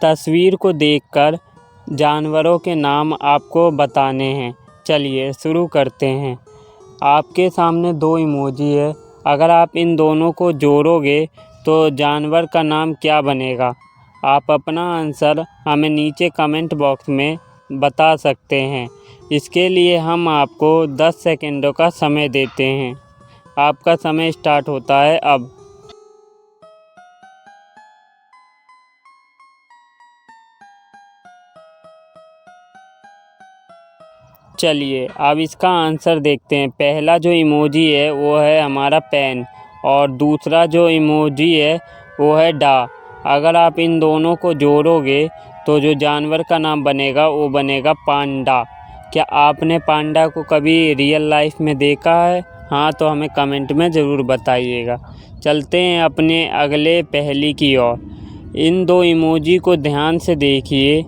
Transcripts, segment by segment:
तस्वीर को देखकर जानवरों के नाम आपको बताने हैं। चलिए शुरू करते हैं। आपके सामने दो इमोजी है। अगर आप इन दोनों को जोड़ोगे तो जानवर का नाम क्या बनेगा? आप अपना आंसर हमें नीचे कमेंट बॉक्स में बता सकते हैं। इसके लिए हम आपको 10 सेकंडों का समय देते हैं। आपका समय स्टार्ट होता है अब। चलिए अब इसका आंसर देखते हैं। पहला जो इमोजी है वो है हमारा पेन और दूसरा जो इमोजी है वो है डा। अगर आप इन दोनों को जोड़ोगे तो जो जानवर का नाम बनेगा वो बनेगा पांडा। क्या आपने पांडा को कभी रियल लाइफ में देखा है? हाँ तो हमें कमेंट में ज़रूर बताइएगा। चलते हैं अपने अगले पहेली की ओर। इन दो इमोजी को ध्यान से देखिए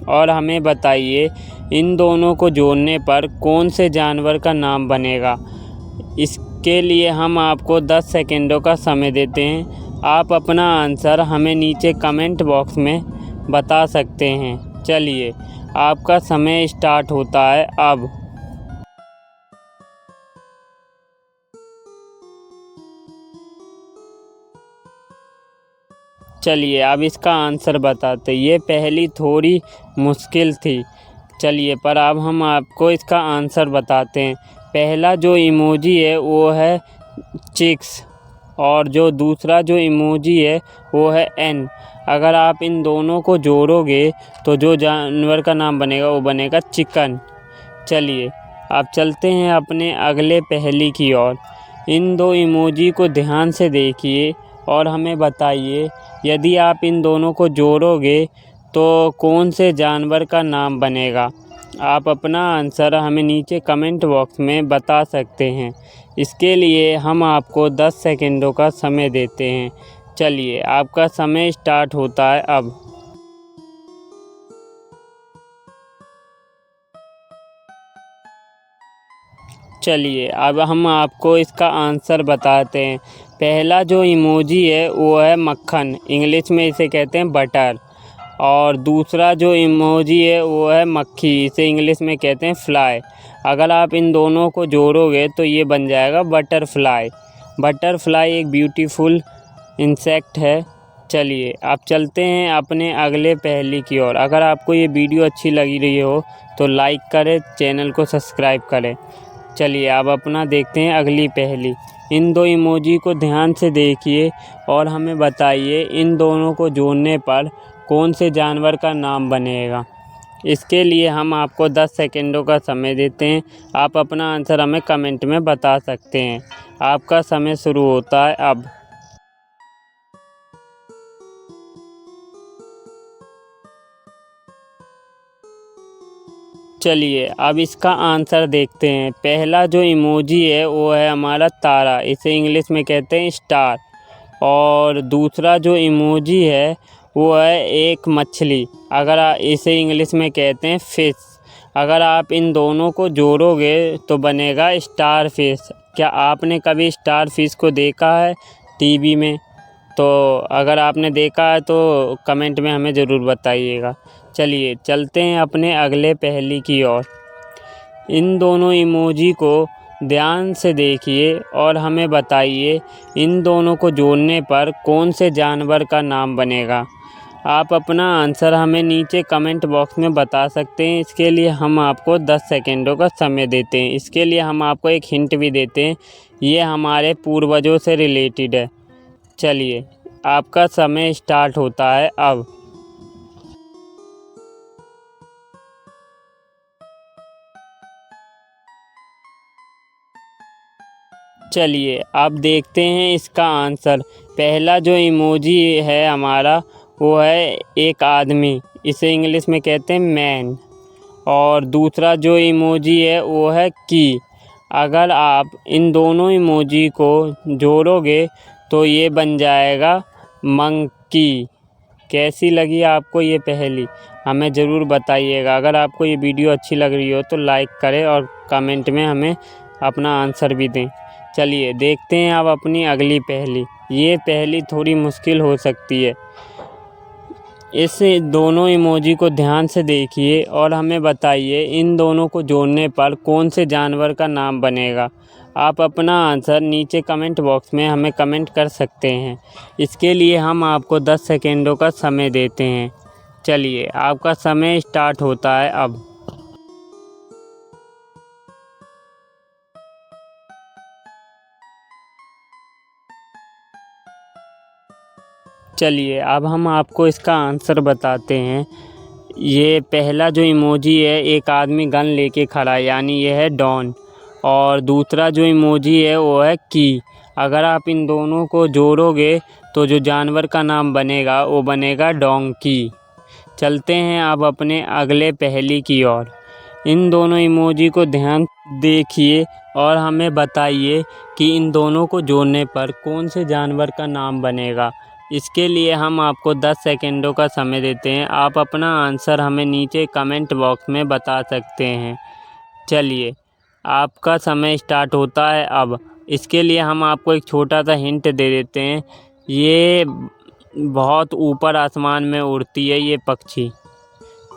और हमें बताइए इन दोनों को जोड़ने पर कौन से जानवर का नाम बनेगा। इसके लिए हम आपको 10 सेकंडों का समय देते हैं। आप अपना आंसर हमें नीचे कमेंट बॉक्स में बता सकते हैं। चलिए आपका समय स्टार्ट होता है अब। चलिए अब इसका आंसर बताते। ये पहेली थोड़ी मुश्किल थी। चलिए पर अब हम आपको इसका आंसर बताते हैं। पहला जो इमोजी है वो है चिक्स और जो दूसरा जो इमोजी है वो है एन। अगर आप इन दोनों को जोड़ोगे तो जो जानवर का नाम बनेगा वो बनेगा चिकन। चलिए आप चलते हैं अपने अगले पहेली की ओर। इन दो इमोजी को ध्यान से देखिए और हमें बताइए यदि आप इन दोनों को जोड़ोगे तो कौन से जानवर का नाम बनेगा। आप अपना आंसर हमें नीचे कमेंट बॉक्स में बता सकते हैं। इसके लिए हम आपको 10 सेकंडों का समय देते हैं। चलिए आपका समय स्टार्ट होता है अब। चलिए अब हम आपको इसका आंसर बताते हैं। पहला जो इमोजी है वो है मक्खन, इंग्लिश में इसे कहते हैं बटर। और दूसरा जो इमोजी है वो है मक्खी, इसे इंग्लिश में कहते हैं फ्लाई। अगर आप इन दोनों को जोड़ोगे तो ये बन जाएगा बटरफ्लाई। बटरफ्लाई एक ब्यूटीफुल इंसेक्ट है। चलिए आप चलते हैं अपने अगले पहेली की ओर। अगर आपको ये वीडियो अच्छी लगी रही हो तो लाइक करें, चैनल को सब्सक्राइब करें। चलिए अब अपना देखते हैं अगली पहेली। इन दो इमोजी को ध्यान से देखिए और हमें बताइए इन दोनों को जोड़ने पर कौन से जानवर का नाम बनेगा। इसके लिए हम आपको 10 सेकंडों का समय देते हैं। आप अपना आंसर हमें कमेंट में बता सकते हैं। आपका समय शुरू होता है अब। चलिए अब इसका आंसर देखते हैं। पहला जो इमोजी है वो है हमारा तारा, इसे इंग्लिश में कहते हैं स्टार। और दूसरा जो इमोजी है वो है एक मछली, इसे इंग्लिश में कहते हैं फिश। अगर आप इन दोनों को जोड़ोगे तो बनेगा स्टार फिश। क्या आपने कभी स्टार फिश को देखा है टीवी में? तो अगर आपने देखा है तो कमेंट में हमें ज़रूर बताइएगा। चलिए चलते हैं अपने अगले पहेली की ओर। इन दोनों इमोजी को ध्यान से देखिए और हमें बताइए इन दोनों को जोड़ने पर कौन से जानवर का नाम बनेगा। आप अपना आंसर हमें नीचे कमेंट बॉक्स में बता सकते हैं। इसके लिए हम आपको 10 सेकंडों का समय देते हैं। इसके लिए हम आपको एक हिंट भी देते हैं, ये हमारे पूर्वजों से रिलेटेड है। चलिए आपका समय स्टार्ट होता है अब। चलिए अब देखते हैं इसका आंसर। पहला जो इमोजी है हमारा वो है एक आदमी, इसे इंग्लिश में कहते हैं मैन। और दूसरा जो इमोजी है वो है की। अगर आप इन दोनों इमोजी को जोड़ोगे तो ये बन जाएगा मंकी। कैसी लगी आपको ये पहेली? हमें ज़रूर बताइएगा। अगर आपको ये वीडियो अच्छी लग रही हो तो लाइक करें और कमेंट में हमें अपना आंसर भी दें। चलिए देखते हैं अब अपनी अगली पहेली। ये पहेली थोड़ी मुश्किल हो सकती है। इस दोनों इमोजी को ध्यान से देखिए और हमें बताइए इन दोनों को जोड़ने पर कौन से जानवर का नाम बनेगा। आप अपना आंसर नीचे कमेंट बॉक्स में हमें कमेंट कर सकते हैं। इसके लिए हम आपको 10 सेकेंडों का समय देते हैं। चलिए, आपका समय स्टार्ट होता है अब। चलिए, अब हम आपको इसका आंसर बताते हैं। ये पहला जो इमोजी है, एक आदमी गन लेके खड़ा है, यानी ये है डॉन। और दूसरा जो इमोजी है वो है की। अगर आप इन दोनों को जोड़ोगे तो जो जानवर का नाम बनेगा वो बनेगा डोंकी। चलते हैं अब अपने अगले पहेली की ओर। इन दोनों इमोजी को ध्यान देखिए और हमें बताइए कि इन दोनों को जोड़ने पर कौन से जानवर का नाम बनेगा। इसके लिए हम आपको 10 सेकेंडों का समय देते हैं। आप अपना आंसर हमें नीचे कमेंट बॉक्स में बता सकते हैं। चलिए, आपका समय स्टार्ट होता है अब। इसके लिए हम आपको एक छोटा सा हिंट दे देते हैं। ये बहुत ऊपर आसमान में उड़ती है ये पक्षी।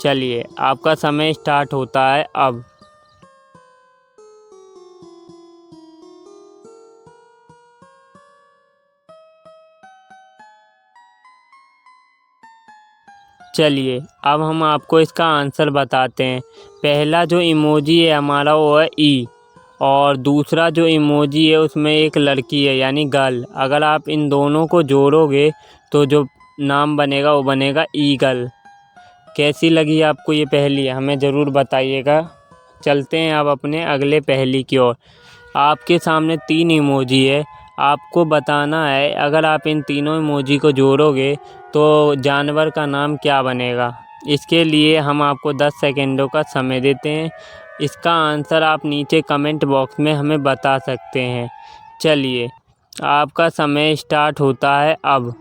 चलिए, आपका समय स्टार्ट होता है अब। चलिए, अब हम आपको इसका आंसर बताते हैं। पहला जो इमोजी है हमारा वो है ई। और दूसरा जो इमोजी है उसमें एक लड़की है, यानी गर्ल। अगर आप इन दोनों को जोड़ोगे तो जो नाम बनेगा वो बनेगा ईगल। कैसी लगी आपको ये पहेली, हमें ज़रूर बताइएगा। चलते हैं अब अपने अगले पहेली की ओर। आपके सामने 3 इमोजी है। आपको बताना है अगर आप इन तीनों इमोजी को जोड़ोगे तो जानवर का नाम क्या बनेगा। इसके लिए हम आपको 10 सेकेंडों का समय देते हैं। इसका आंसर आप नीचे कमेंट बॉक्स में हमें बता सकते हैं। चलिए, आपका समय स्टार्ट होता है अब।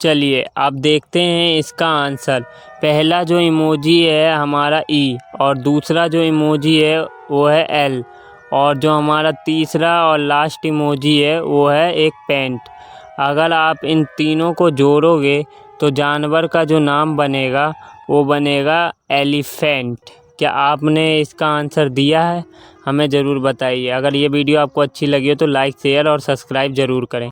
चलिए, आप देखते हैं इसका आंसर। पहला जो इमोजी है हमारा ई और दूसरा जो इमोजी है वो है एल। और जो हमारा तीसरा और लास्ट इमोजी है वो है एक पेंट। अगर आप इन तीनों को जोड़ोगे तो जानवर का जो नाम बनेगा वो बनेगा एलिफेंट। क्या आपने इसका आंसर दिया है? हमें ज़रूर बताइए। अगर ये वीडियो आपको अच्छी लगी हो तो लाइक, शेयर और सब्सक्राइब ज़रूर करें।